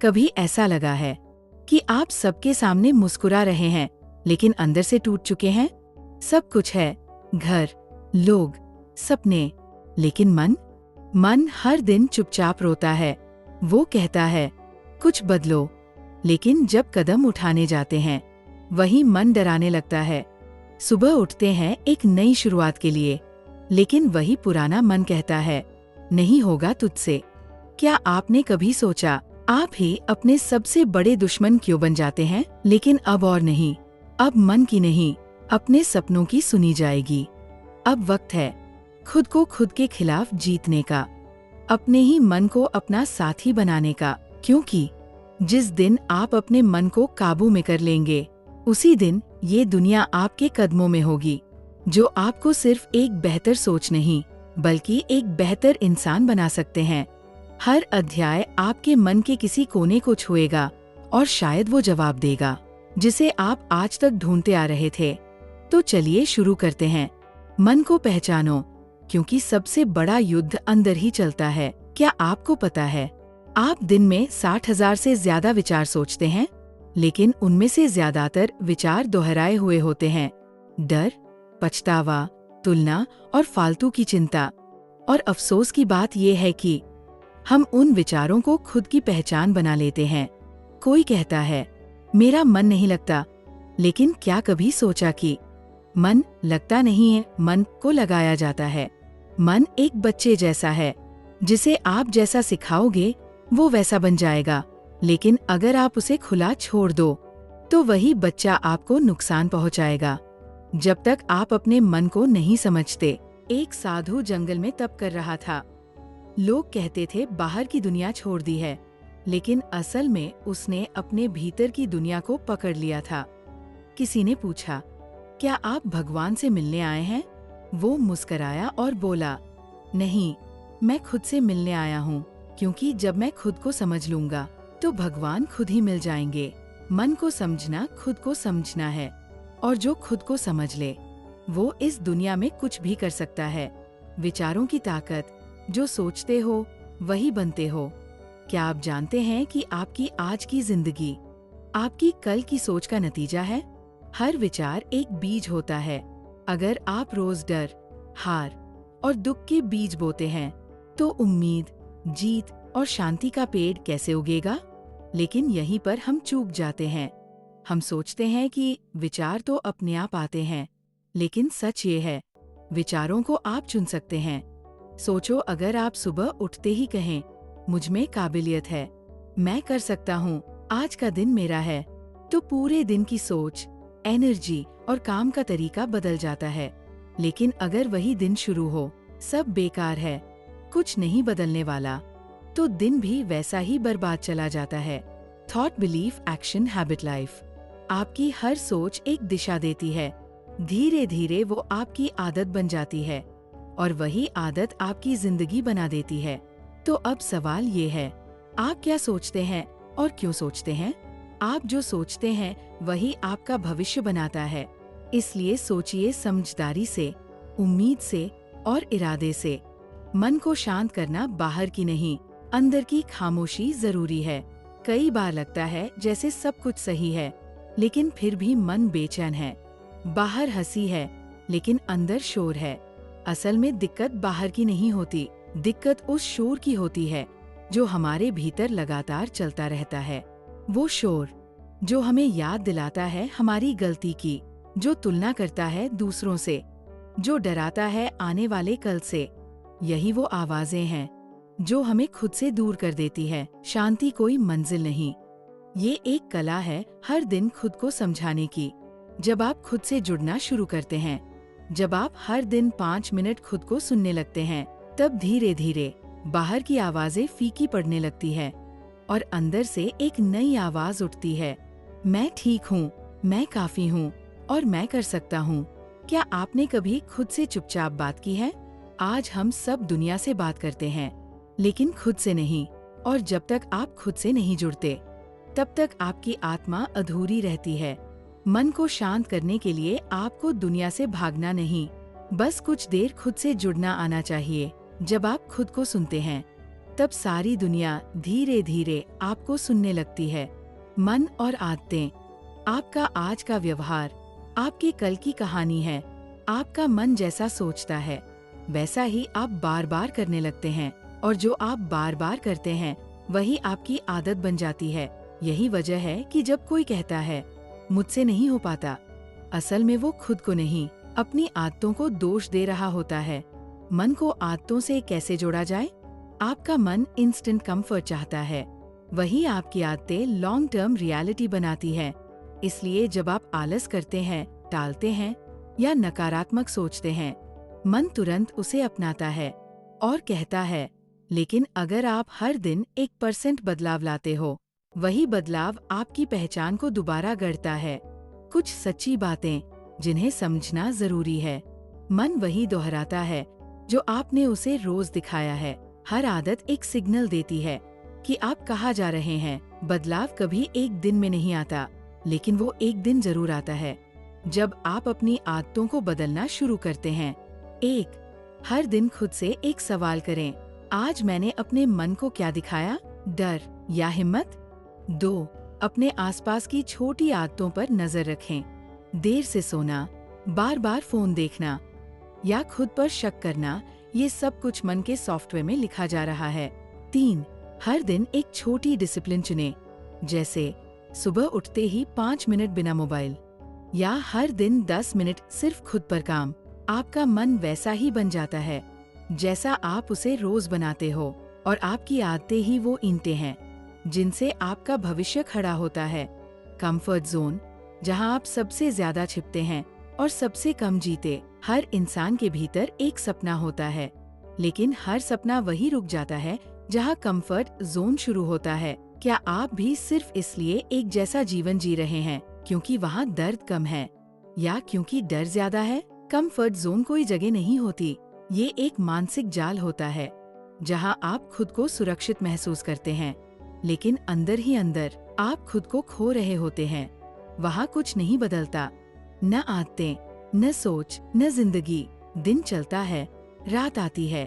कभी ऐसा लगा है कि आप सबके सामने मुस्कुरा रहे हैं, लेकिन अंदर से टूट चुके हैं? सब कुछ है, घर, लोग, सपने, लेकिन मन हर दिन चुपचाप रोता है। वो कहता है कुछ बदलो, लेकिन जब कदम उठाने जाते हैं वही मन डराने लगता है। सुबह उठते हैं एक नई शुरुआत के लिए, लेकिन वही पुराना मन कहता है नहीं होगा तुझसे। क्या आपने कभी सोचा आप ही अपने सबसे बड़े दुश्मन क्यों बन जाते हैं? लेकिन अब और नहीं, अब मन की नहीं, अपने सपनों की सुनी जाएगी। अब वक्त है खुद को खुद के खिलाफ जीतने का, अपने ही मन को अपना साथी बनाने का, क्योंकि जिस दिन आप अपने मन को काबू में कर लेंगे उसी दिन ये दुनिया आपके कदमों में होगी, जो आपको सिर्फ एक बेहतर सोच नहीं बल्कि एक बेहतर इंसान बना सकते हैं। हर अध्याय आपके मन के किसी कोने को छुएगा और शायद वो जवाब देगा जिसे आप आज तक ढूंढते आ रहे थे। तो चलिए शुरू करते हैं। मन को पहचानो, क्योंकि सबसे बड़ा युद्ध अंदर ही चलता है। क्या आपको पता है आप दिन में 60,000 से ज्यादा विचार सोचते हैं, लेकिन उनमें से ज्यादातर विचार दोहराए हुए होते हैं। डर, पछतावा, तुलना और फालतू की चिंता। और अफसोस की बात यह है कि हम उन विचारों को खुद की पहचान बना लेते हैं। कोई कहता है मेरा मन नहीं लगता, लेकिन क्या कभी सोचा कि मन लगता नहीं है, मन को लगाया जाता है। मन एक बच्चे जैसा है, जिसे आप जैसा सिखाओगे वो वैसा बन जाएगा, लेकिन अगर आप उसे खुला छोड़ दो तो वही बच्चा आपको नुकसान पहुंचाएगा। जब तक आप अपने मन को नहीं समझते। एक साधु जंगल में तप कर रहा था। लोग कहते थे बाहर की दुनिया छोड़ दी है, लेकिन असल में उसने अपने भीतर की दुनिया को पकड़ लिया था। किसी ने पूछा क्या आप भगवान से मिलने आए हैं? वो मुस्कराया और बोला नहीं, मैं खुद से मिलने आया हूँ, क्योंकि जब मैं खुद को समझ लूंगा तो भगवान खुद ही मिल जाएंगे। मन को समझना खुद को समझना है, और जो खुद को समझ ले वो इस दुनिया में कुछ भी कर सकता है। विचारों की ताकत, जो सोचते हो वही बनते हो। क्या आप जानते हैं कि आपकी आज की जिंदगी आपकी कल की सोच का नतीजा है? हर विचार एक बीज होता है। अगर आप रोज डर, हार और दुख के बीज बोते हैं तो उम्मीद, जीत और शांति का पेड़ कैसे उगेगा? लेकिन यहीं पर हम चूक जाते हैं। हम सोचते हैं कि विचार तो अपने आप आते हैं, लेकिन सच ये है विचारों को आप चुन सकते हैं। सोचो, अगर आप सुबह उठते ही कहें मुझ में काबिलियत है, मैं कर सकता हूँ, आज का दिन मेरा है, तो पूरे दिन की सोच, एनर्जी और काम का तरीका बदल जाता है। लेकिन अगर वही दिन शुरू हो सब बेकार है, कुछ नहीं बदलने वाला, तो दिन भी वैसा ही बर्बाद चला जाता है। Thought, belief, action, habit, life. आपकी हर सोच एक दिशा देती है। धीरे धीरे वो आपकी आदत बन जाती है, और वही आदत आपकी जिंदगी बना देती है। तो अब सवाल ये है, आप क्या सोचते हैं और क्यों सोचते हैं? आप जो सोचते हैं वही आपका भविष्य बनाता है। इसलिए सोचिए समझदारी से, उम्मीद से और इरादे से। मन को शांत करना बाहर की नहीं, अंदर की खामोशी जरूरी है। कई बार लगता है जैसे सब कुछ सही है, लेकिन फिर भी मन बेचैन है। बाहर हंसी है, लेकिन अंदर शोर है। असल में दिक्कत बाहर की नहीं होती, दिक्कत उस शोर की होती है जो हमारे भीतर लगातार चलता रहता है। वो शोर जो हमें याद दिलाता है हमारी गलती की, जो तुलना करता है दूसरों से, जो डराता है आने वाले कल से। यही वो आवाजें हैं जो हमें खुद से दूर कर देती है। शांति कोई मंजिल नहीं, ये एक कला है हर दिन खुद को समझाने की। जब आप खुद से जुड़ना शुरू करते हैं, जब आप हर दिन 5 मिनट खुद को सुनने लगते हैं, तब धीरे धीरे बाहर की आवाजें फीकी पड़ने लगती है और अंदर से एक नई आवाज उठती है, मैं ठीक हूँ, मैं काफी हूँ और मैं कर सकता हूँ। क्या आपने कभी खुद से चुपचाप बात की है? आज हम सब दुनिया से बात करते हैं, लेकिन खुद से नहीं। और जब तक आप खुद से नहीं जुड़ते, तब तक आपकी आत्मा अधूरी रहती है। मन को शांत करने के लिए आपको दुनिया से भागना नहीं, बस कुछ देर खुद से जुड़ना आना चाहिए। जब आप खुद को सुनते हैं, तब सारी दुनिया धीरे धीरे आपको सुनने लगती है। मन और आदतें, आपका आज का व्यवहार आपके कल की कहानी है। आपका मन जैसा सोचता है वैसा ही आप बार बार करने लगते हैं, और जो आप बार बार करते हैं वही आपकी आदत बन जाती है। यही वजह है कि जब कोई कहता है मुझसे नहीं हो पाता, असल में वो खुद को नहीं, अपनी आदतों को दोष दे रहा होता है। मन को आदतों से कैसे जोड़ा जाए? आपका मन इंस्टेंट कंफर्ट चाहता है, वही आपकी आदतें लॉन्ग टर्म रियलिटी बनाती है। इसलिए जब आप आलस करते हैं, टालते हैं या नकारात्मक सोचते हैं, मन तुरंत उसे अपनाता है और कहता है, लेकिन अगर आप हर दिन 1% बदलाव लाते हो, वही बदलाव आपकी पहचान को दोबारा गढ़ता है। कुछ सच्ची बातें जिन्हें समझना जरूरी है। मन वही दोहराता है जो आपने उसे रोज दिखाया है। हर आदत एक सिग्नल देती है कि आप कहाँ जा रहे हैं। बदलाव कभी एक दिन में नहीं आता, लेकिन वो एक दिन जरूर आता है जब आप अपनी आदतों को बदलना शुरू करते हैं। 1. हर दिन खुद से एक सवाल करें, आज मैंने अपने मन को क्या दिखाया, डर या हिम्मत? 2. अपने आसपास की छोटी आदतों पर नजर रखें, देर से सोना, बार बार फोन देखना या खुद पर शक करना, ये सब कुछ मन के सॉफ्टवेयर में लिखा जा रहा है। 3. हर दिन एक छोटी डिसिप्लिन चुनें, जैसे सुबह उठते ही 5 मिनट बिना मोबाइल, या हर दिन 10 मिनट सिर्फ खुद पर काम। आपका मन वैसा ही बन जाता है जैसा आप उसे रोज बनाते हो, और आपकी आदतें ही वो ईंटें हैं जिनसे आपका भविष्य खड़ा होता है। कंफर्ट जोन, जहां आप सबसे ज्यादा छिपते हैं और सबसे कम जीते। हर इंसान के भीतर एक सपना होता है, लेकिन हर सपना वही रुक जाता है जहां कंफर्ट जोन शुरू होता है। क्या आप भी सिर्फ इसलिए एक जैसा जीवन जी रहे हैं क्योंकि वहां दर्द कम है, या क्योंकि डर ज्यादा है? कंफर्ट जोन कोई जगह नहीं होती, ये एक मानसिक जाल होता है जहां आप खुद को सुरक्षित महसूस करते हैं, लेकिन अंदर ही अंदर आप खुद को खो रहे होते हैं। वहाँ कुछ नहीं बदलता, न आदतें, न सोच, न जिंदगी। दिन चलता है, रात आती है,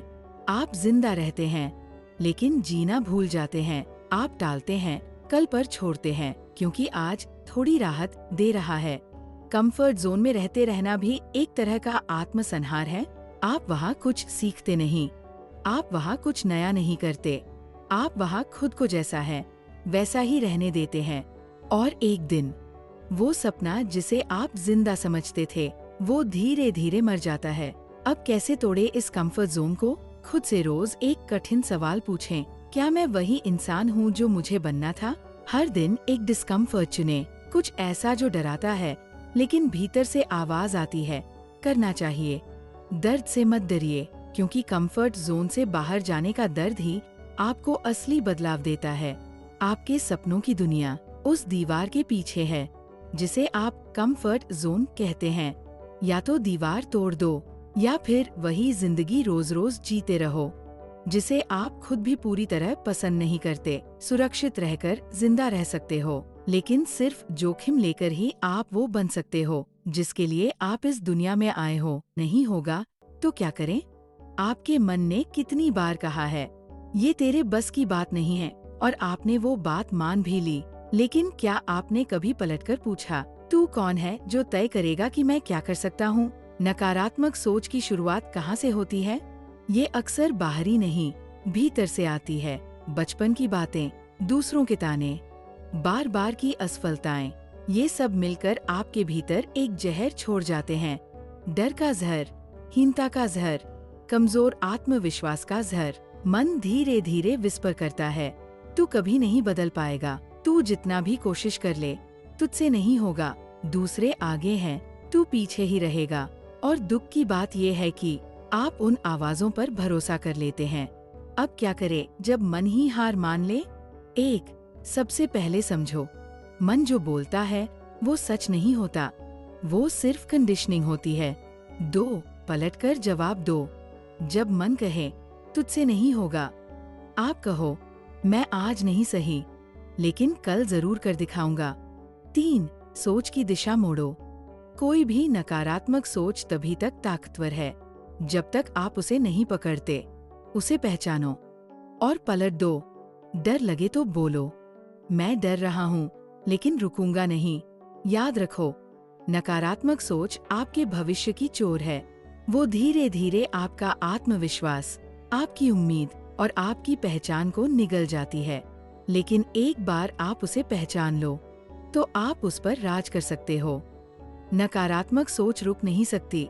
आप जिंदा रहते हैं, लेकिन जीना भूल जाते हैं। आप टालते हैं, कल पर छोड़ते हैं, क्योंकि आज थोड़ी राहत दे रहा है। कंफर्ट जोन में रहते रहना भी एक तरह का आत्मसंहार है। आप वहाँ कुछ सीखते नहीं, आप वहाँ कुछ नया नहीं करते, आप वहाँ खुद को जैसा है वैसा ही रहने देते हैं। और एक दिन वो सपना जिसे आप जिंदा समझते थे, वो धीरे धीरे मर जाता है। अब कैसे तोड़े इस कंफर्ट जोन को? खुद से रोज एक कठिन सवाल पूछें, क्या मैं वही इंसान हूँ जो मुझे बनना था? हर दिन एक डिस्कम्फर्ट चुनें, कुछ ऐसा जो डराता है लेकिन भीतर से आवाज आती है, करना चाहिए। दर्द से मत डरिए, क्योंकि कंफर्ट जोन से बाहर जाने का दर्द ही आपको असली बदलाव देता है। आपके सपनों की दुनिया उस दीवार के पीछे है जिसे आप कंफर्ट जोन कहते हैं। या तो दीवार तोड़ दो, या फिर वही जिंदगी रोज रोज जीते रहो जिसे आप खुद भी पूरी तरह पसंद नहीं करते। सुरक्षित रहकर जिंदा रह सकते हो, लेकिन सिर्फ जोखिम लेकर ही आप वो बन सकते हो जिसके लिए आप इस दुनिया में आए हो। नहीं होगा तो क्या करें? आपके मन ने कितनी बार कहा है ये तेरे बस की बात नहीं है, और आपने वो बात मान भी ली, लेकिन क्या आपने कभी पलटकर पूछा, तू कौन है जो तय करेगा कि मैं क्या कर सकता हूँ? नकारात्मक सोच की शुरुआत कहाँ से होती है? ये अक्सर बाहरी नहीं, भीतर से आती है। बचपन की बातें, दूसरों के ताने, बार बार की असफलताएं, ये सब मिलकर आपके भीतर एक जहर छोड़ जाते हैं। डर का जहर, हीनता का जहर, कमजोर आत्मविश्वास का जहर। मन धीरे धीरे विस्पर करता है, तू कभी नहीं बदल पाएगा, तू जितना भी कोशिश कर ले तुझसे नहीं होगा, दूसरे आगे हैं, तू पीछे ही रहेगा। और दुख की बात ये है कि आप उन आवाजों पर भरोसा कर लेते हैं। अब क्या करें जब मन ही हार मान ले? 1. सबसे पहले समझो, मन जो बोलता है वो सच नहीं होता, वो सिर्फ कंडीशनिंग होती है। 2. पलटकर जवाब दो। जब मन कहे तुझसे नहीं होगा, आप कहो मैं आज नहीं सही, लेकिन कल जरूर कर दिखाऊंगा। 3. सोच की दिशा मोड़ो। कोई भी नकारात्मक सोच तभी तक ताकतवर है जब तक आप उसे नहीं पकड़ते। उसे पहचानो, और पलट दो। डर लगे तो बोलो, मैं डर रहा हूँ लेकिन रुकूंगा नहीं। याद रखो, नकारात्मक सोच आपके भविष्य की चोर है। वो धीरे धीरे आपका आत्मविश्वास, आपकी उम्मीद और आपकी पहचान को निगल जाती है। लेकिन एक बार आप उसे पहचान लो तो आप उस पर राज कर सकते हो। नकारात्मक सोच रुक नहीं सकती,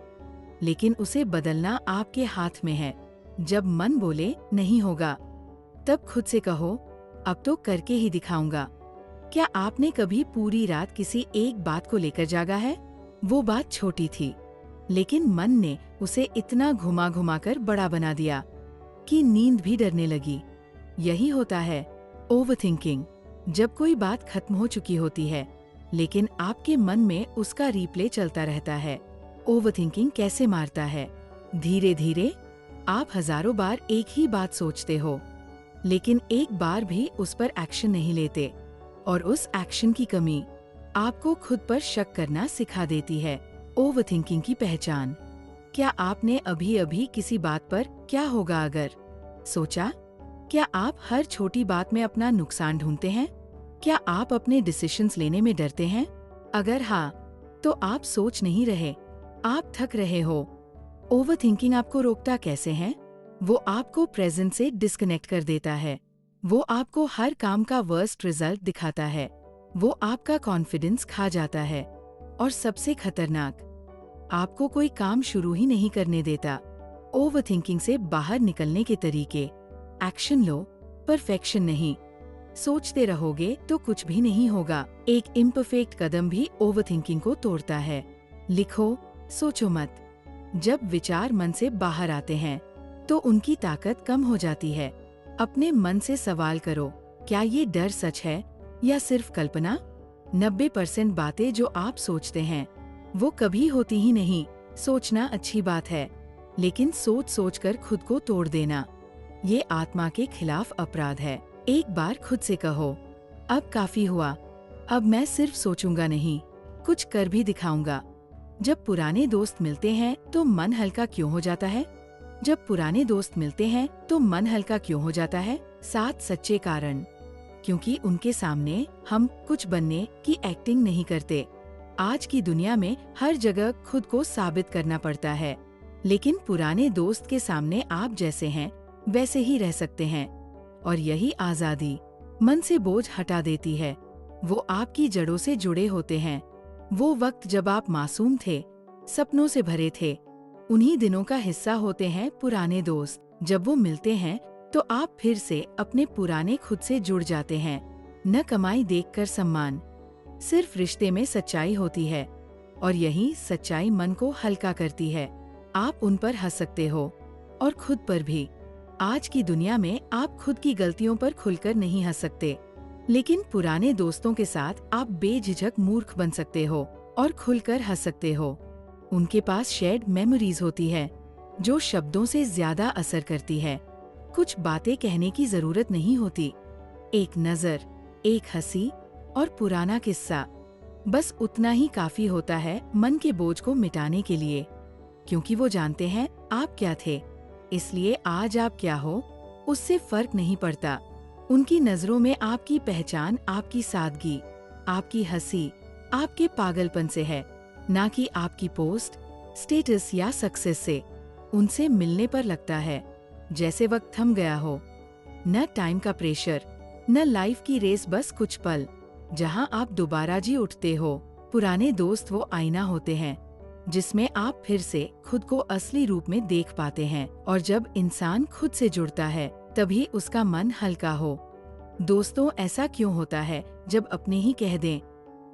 लेकिन उसे बदलना आपके हाथ में है। जब मन बोले नहीं होगा, तब खुद से कहो, अब तो करके ही दिखाऊंगा। क्या आपने कभी पूरी रात किसी एक बात को लेकर जागा है? वो बात छोटी थी, लेकिन मन ने उसे इतना घुमा घुमा कर बड़ा बना दिया कि नींद भी डरने लगी। यही होता है ओवरथिंकिंग। जब कोई बात खत्म हो चुकी होती है, लेकिन आपके मन में उसका रिप्ले चलता रहता है। ओवरथिंकिंग कैसे मारता है? धीरे धीरे आप हजारों बार एक ही बात सोचते हो, लेकिन एक बार भी उस पर एक्शन नहीं लेते, और उस एक्शन की कमी आपको खुद पर शक करना सिखा देती है। ओवरथिंकिंग की पहचान। क्या आपने अभी अभी किसी बात पर क्या होगा अगर सोचा? क्या आप हर छोटी बात में अपना नुकसान ढूंढते हैं? क्या आप अपने डिसीजंस लेने में डरते हैं? अगर हाँ, तो आप सोच नहीं रहे, आप थक रहे हो। ओवरथिंकिंग आपको रोकता कैसे है? वो आपको प्रेजेंट से डिस्कनेक्ट कर देता है। वो आपको हर काम का वर्स्ट रिजल्ट दिखाता है। वो आपका कॉन्फिडेंस खा जाता है। और सबसे खतरनाक, आपको कोई काम शुरू ही नहीं करने देता। ओवरथिंकिंग से बाहर निकलने के तरीके। एक्शन लो, परफेक्शन नहीं। सोचते रहोगे तो कुछ भी नहीं होगा। एक इम्परफेक्ट कदम भी ओवरथिंकिंग को तोड़ता है। लिखो, सोचो मत। जब विचार मन से बाहर आते हैं, तो उनकी ताकत कम हो जाती है। अपने मन से सवाल करो, क्या ये डर सच है या सिर्फ कल्पना? 90% बातें जो आप सोचते हैं, वो कभी होती ही नहीं। सोचना अच्छी बात है, लेकिन सोच सोच कर खुद को तोड़ देना, ये आत्मा के खिलाफ अपराध है। एक बार खुद से कहो, अब काफी हुआ, अब मैं सिर्फ सोचूंगा नहीं, कुछ कर भी दिखाऊंगा। जब पुराने दोस्त मिलते हैं तो मन हल्का क्यों हो जाता है? जब पुराने दोस्त मिलते हैं तो मन हल्का क्यों हो जाता है? 7 सच्चे कारण। क्योंकि उनके सामने हम कुछ बनने की एक्टिंग नहीं करते। आज की दुनिया में हर जगह खुद को साबित करना पड़ता है, लेकिन पुराने दोस्त के सामने आप जैसे हैं वैसे ही रह सकते हैं। और यही आजादी मन से बोझ हटा देती है। वो आपकी जड़ों से जुड़े होते हैं। वो वक्त जब आप मासूम थे, सपनों से भरे थे, उन्हीं दिनों का हिस्सा होते हैं पुराने दोस्त। जब वो मिलते हैं तो आप फिर से अपने पुराने खुद से जुड़ जाते हैं। न कमाई देखकर सम्मान, सिर्फ रिश्ते में सच्चाई होती है, और यही सच्चाई मन को हल्का करती है। आप उन पर हंस सकते हो और खुद पर भी। आज की दुनिया में आप खुद की गलतियों पर खुलकर नहीं हंस सकते, लेकिन पुराने दोस्तों के साथ आप बेझिझक मूर्ख बन सकते हो और खुलकर हंस सकते हो। उनके पास शेयर्ड मेमोरीज होती है जो शब्दों से ज्यादा असर करती है। कुछ बातें कहने की जरूरत नहीं होती, एक नजर, एक हंसी और पुराना किस्सा, बस उतना ही काफी होता है मन के बोझ को मिटाने के लिए। क्योंकि वो जानते हैं आप क्या थे, इसलिए आज आप क्या हो उससे फर्क नहीं पड़ता। उनकी नजरों में आपकी पहचान आपकी सादगी, आपकी हंसी, आपके पागलपन से है, ना कि आपकी पोस्ट, स्टेटस या सक्सेस से। उनसे मिलने पर लगता है जैसे वक्त थम गया हो। न टाइम का प्रेशर, न लाइफ की रेस, बस कुछ पल जहां आप दोबारा जी उठते हो। पुराने दोस्त वो आईना होते हैं जिसमें आप फिर से खुद को असली रूप में देख पाते हैं। और जब इंसान खुद से जुड़ता है तभी उसका मन हल्का हो। दोस्तों, ऐसा क्यों होता है जब अपने ही कह दें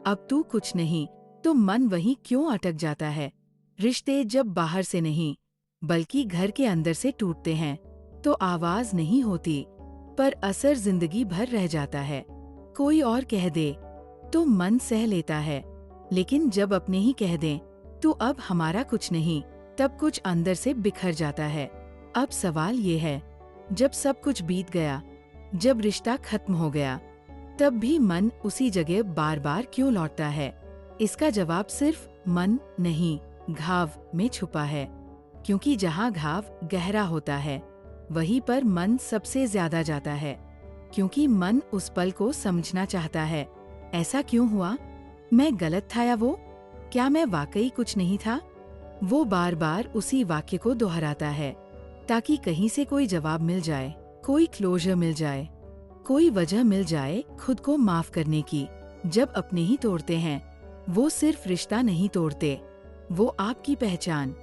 अब तू कुछ नहीं, तो मन वहीं क्यों अटक जाता है? रिश्ते जब बाहर से नहीं बल्कि घर के अंदर से टूटते हैं तो आवाज नहीं होती, पर असर जिंदगी भर रह जाता है। कोई और कह दे तो मन सह लेता है, लेकिन जब अपने ही कह दें तो अब हमारा कुछ नहीं, तब कुछ अंदर से बिखर जाता है। अब सवाल ये है, जब सब कुछ बीत गया, जब रिश्ता खत्म हो गया, तब भी मन उसी जगह बार बार क्यों लौटता है? इसका जवाब सिर्फ मन नहीं, घाव में छुपा है। क्योंकि जहाँ घाव गहरा होता है वहीं पर मन सबसे ज्यादा जाता है, क्योंकि मन उस पल को समझना चाहता है। ऐसा क्यों हुआ? मैं गलत था या वो? क्या मैं वाकई कुछ नहीं था? वो बार बार उसी वाक्य को दोहराता है, ताकि कहीं से कोई जवाब मिल जाए, कोई क्लोजर मिल जाए, कोई वजह मिल जाए खुद को माफ करने की। जब अपने ही तोड़ते हैं, वो सिर्फ रिश्ता नहीं तोड़ते, वो आपकी पहचान,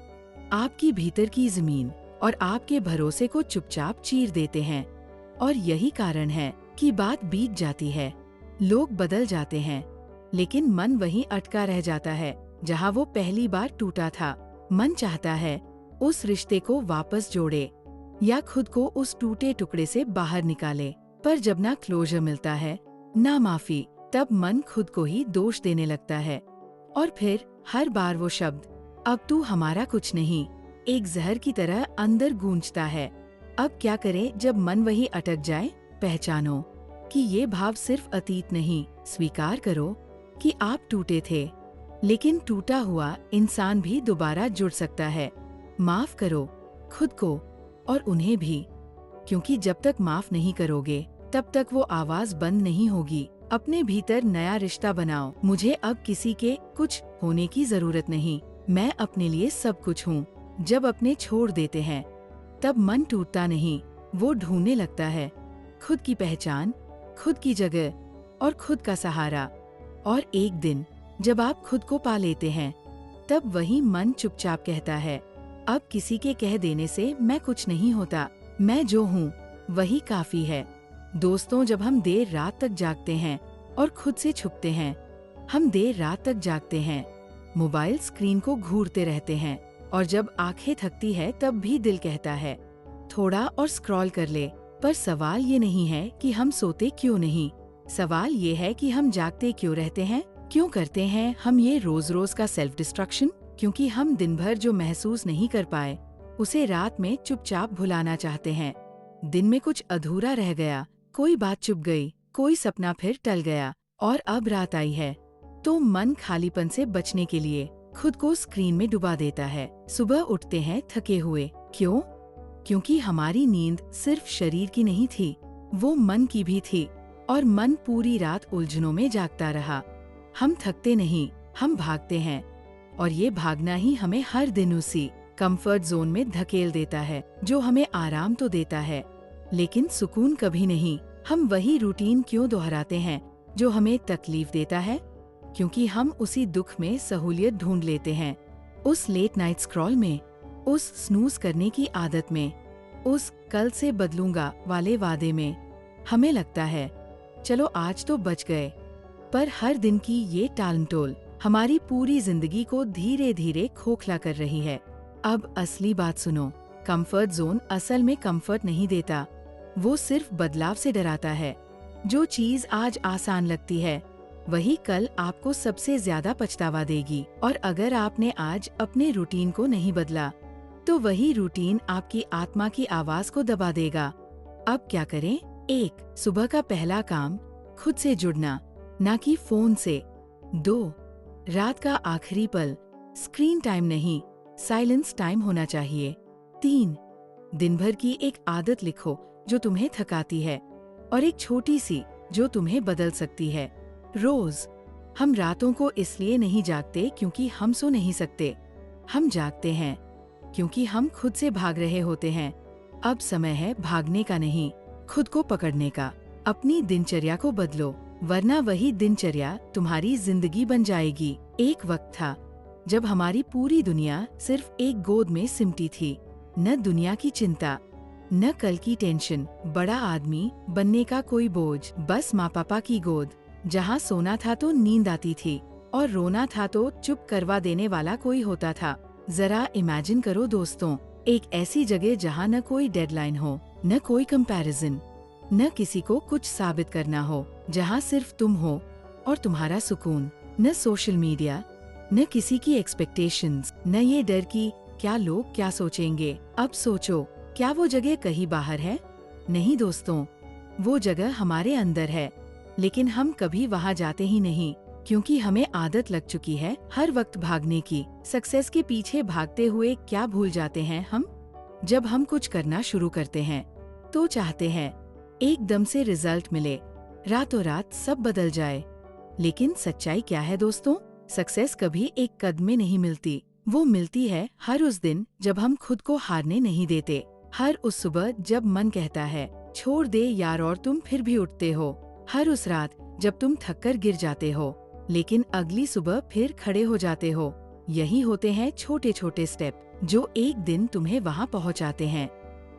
आपकी भीतर की जमीन और आपके भरोसे को चुपचाप चीर देते हैं। और यही कारण है कि बात बीत जाती है, लोग बदल जाते हैं, लेकिन मन वहीं अटका रह जाता है जहां वो पहली बार टूटा था। मन चाहता है उस रिश्ते को वापस जोड़े या खुद को उस टूटे टुकड़े से बाहर निकाले, पर जब ना क्लोजर मिलता है, ना माफी, तब मन खुद को ही दोष देने लगता है। और फिर हर बार वो शब्द, अब तू हमारा कुछ नहीं, एक जहर की तरह अंदर गूंजता है। अब क्या करें जब मन वही अटक जाए? पहचानो कि ये भाव सिर्फ अतीत नहीं, स्वीकार करो कि आप टूटे थे, लेकिन टूटा हुआ इंसान भी दोबारा जुड़ सकता है। माफ करो खुद को और उन्हें भी, क्योंकि जब तक माफ नहीं करोगे तब तक वो आवाज बंद नहीं होगी। अपने भीतर नया रिश्ता बनाओ। मुझे अब किसी के कुछ होने की जरूरत नहीं, मैं अपने लिए सब कुछ हूँ। जब अपने छोड़ देते हैं तब मन टूटता नहीं, वो ढूंढने लगता है खुद की पहचान, खुद की जगह और खुद का सहारा। और एक दिन जब आप खुद को पा लेते हैं, तब वही मन चुपचाप कहता है, अब किसी के कह देने से मैं कुछ नहीं होता, मैं जो हूँ वही काफी है। दोस्तों, जब हम देर रात तक जागते हैं और खुद से छुपते हैं, हम देर रात तक जागते हैं, मोबाइल स्क्रीन को घूरते रहते हैं, और जब आंखें थकती है तब भी दिल कहता है थोड़ा और स्क्रॉल कर ले। पर सवाल ये नहीं है कि हम सोते क्यों नहीं, सवाल ये है कि हम जागते क्यों रहते हैं। क्यों करते हैं हम ये रोज रोज का सेल्फ डिस्ट्रक्शन? क्योंकि हम दिन भर जो महसूस नहीं कर पाए उसे रात में चुपचाप भुलाना चाहते हैं। दिन में कुछ अधूरा रह गया, कोई बात चुप गई, कोई सपना फिर टल गया, और अब रात आई है तो मन खालीपन से बचने के लिए खुद को स्क्रीन में डुबा देता है। सुबह उठते हैं थके हुए, क्यों? क्योंकि हमारी नींद सिर्फ शरीर की नहीं थी, वो मन की भी थी, और मन पूरी रात उलझनों में जागता रहा। हम थकते नहीं, हम भागते हैं, और ये भागना ही हमें हर दिन उसी कंफर्ट जोन में धकेल देता है जो हमें आराम तो देता है लेकिन सुकून कभी नहीं। हम वही रूटीन क्यों दोहराते हैं जो हमें तकलीफ देता है? क्योंकि हम उसी दुख में सहूलियत ढूंढ लेते हैं, उस लेट नाइट स्क्रॉल में, उस स्नूज करने की आदत में, उस कल से बदलूंगा वाले वादे में। हमें लगता है चलो आज तो बच गए, पर हर दिन की ये टालमटोल हमारी पूरी जिंदगी को धीरे धीरे खोखला कर रही है। अब असली बात सुनो, कंफर्ट जोन असल में कंफर्ट नहीं देता, वो सिर्फ बदलाव से डराता है। जो चीज आज आसान लगती है वही कल आपको सबसे ज्यादा पछतावा देगी, और अगर आपने आज अपने रूटीन को नहीं बदला तो वही रूटीन आपकी आत्मा की आवाज को दबा देगा। अब क्या करें? 1. सुबह का पहला काम खुद से जुड़ना, ना कि फोन से। 2. रात का आखिरी पल स्क्रीन टाइम नहीं, साइलेंस टाइम होना चाहिए। 3. दिन भर की एक आदत लिखो जो तुम्हें थकाती है, और एक छोटी सी जो तुम्हें बदल सकती है। रोज हम रातों को इसलिए नहीं जागते क्योंकि हम सो नहीं सकते, हम जागते हैं क्योंकि हम खुद से भाग रहे होते हैं। अब समय है भागने का नहीं, खुद को पकड़ने का। अपनी दिनचर्या को बदलो, वरना वही दिनचर्या तुम्हारी जिंदगी बन जाएगी। एक वक्त था जब हमारी पूरी दुनिया सिर्फ एक गोद में सिमटी थी, न दुनिया की चिंता, न कल की टेंशन, बड़ा आदमी बनने का कोई बोझ, बस माँ पापा की गोद, जहाँ सोना था तो नींद आती थी और रोना था तो चुप करवा देने वाला कोई होता था। जरा इमेजिन करो दोस्तों, एक ऐसी जगह जहाँ न कोई डेडलाइन हो, न कोई कंपैरिजन, न किसी को कुछ साबित करना हो, जहाँ सिर्फ तुम हो और तुम्हारा सुकून। न सोशल मीडिया, न किसी की एक्सपेक्टेशंस, न ये डर कि क्या लोग क्या सोचेंगे। अब सोचो, क्या वो जगह कहीं बाहर है? नहीं दोस्तों, वो जगह हमारे अंदर है, लेकिन हम कभी वहाँ जाते ही नहीं, क्योंकि हमें आदत लग चुकी है हर वक्त भागने की। सक्सेस के पीछे भागते हुए क्या भूल जाते हैं हम? जब हम कुछ करना शुरू करते हैं तो चाहते हैं एकदम से रिजल्ट मिले, रातों रात सब बदल जाए। लेकिन सच्चाई क्या है दोस्तों? सक्सेस कभी एक कदम में नहीं मिलती। वो मिलती है हर उस दिन जब हम खुद को हारने नहीं देते, हर उस सुबह जब मन कहता है छोड़ दे यार और तुम फिर भी उठते हो, हर उस रात जब तुम थककर गिर जाते हो लेकिन अगली सुबह फिर खड़े हो जाते हो। यही होते हैं छोटे छोटे स्टेप जो एक दिन तुम्हें वहाँ पहुँचाते हैं।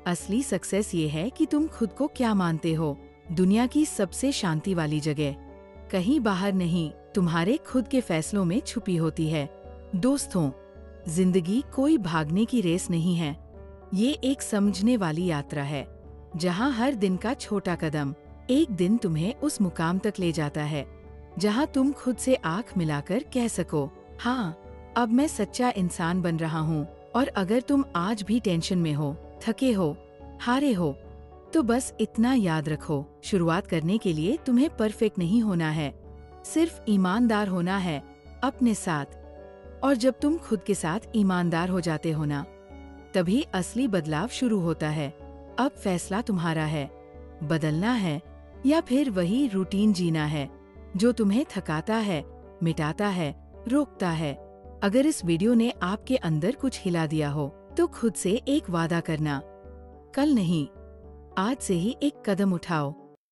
असली सक्सेस ये है कि तुम खुद को क्या मानते हो। दुनिया की सबसे शांति वाली जगह कहीं बाहर नहीं, तुम्हारे खुद के फैसलों में छुपी होती है। दोस्तों, जिंदगी कोई भागने की रेस नहीं है, ये एक समझने वाली यात्रा है जहाँ हर दिन का छोटा कदम एक दिन तुम्हें उस मुकाम तक ले जाता है जहाँ तुम खुद से आंख मिलाकर कह सको, हाँ अब मैं सच्चा इंसान बन रहा हूँ। और अगर तुम आज भी टेंशन में हो, थके हो, हारे हो, तो बस इतना याद रखो, शुरुआत करने के लिए तुम्हें परफेक्ट नहीं होना है, सिर्फ ईमानदार होना है अपने साथ। और जब तुम खुद के साथ ईमानदार हो जाते हो ना, तभी असली बदलाव शुरू होता है। अब फैसला तुम्हारा है, बदलना है या फिर वही रूटीन जीना है जो तुम्हें थकाता है, मिटाता है, रोकता है। अगर इस वीडियो ने आपके अंदर कुछ हिला दिया हो तो खुद से एक वादा करना, कल नहीं आज से ही एक कदम उठाओ।